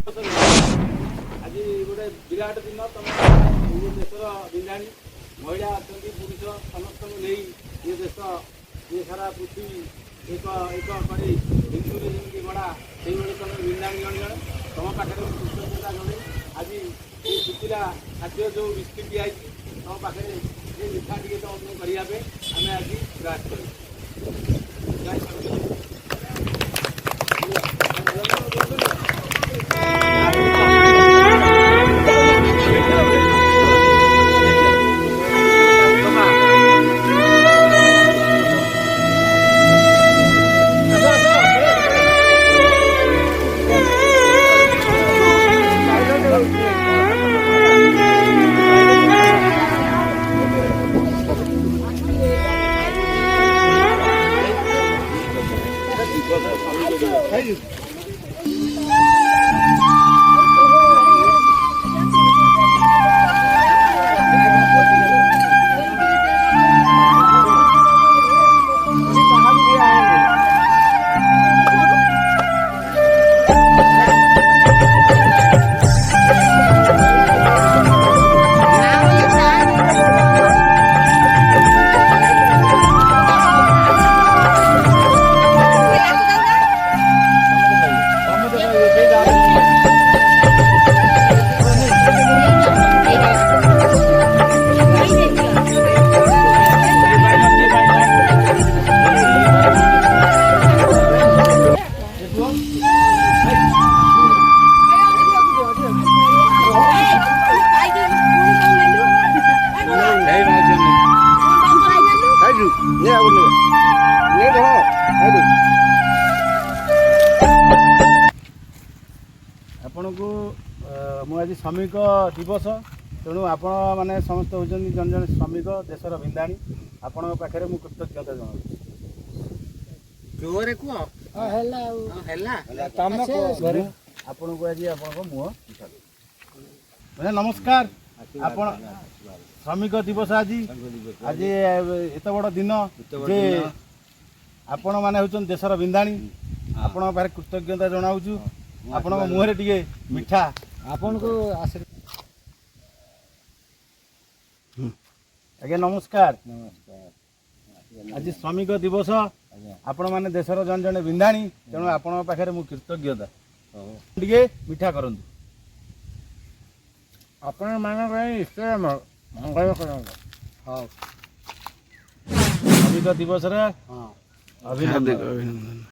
आज गोटे विराट दिन तुम देशर विज्ञानी महिला अच्छा पुरुष समस्त नहीं ये देश ये सारा पृथ्वी एक एक हिंदू जमी गढ़ा से तुम विज्ञानी जन जन तुम पाखे कृतज्ञता जन आज ये शुखिला खाद्य जो बिस्किट दिखाई तुम पाखे ये मिठा टे तुम करने आम आज प्रयास कर आपण को मुझे श्रमिक दिवस तेणु आपण मैंने समस्त होती जन जन श्रमिक देशर विंदाणी आपण पाखे मुझे कृतज्ञता जनाऊँ आपण को आज आप मुह मैंने नमस्कार आपण श्रमिक दिवस आज आज एत बड़ दिन जे आपण मैंने होती देशर विंदाणी आपण पाखे कृतज्ञता जनाऊँ आपण मुहरे टे मिठा आपण को आज्ञा नमस्कार आज श्रमिक दिवस आपण मैंने देशर जन जन विंदाणी तेणु आपण पाखे मु कृतज्ञता टे मिठा करंतु आपण मान ईश्वर मंगल कर श्रमिक दिवस अभिनंदन।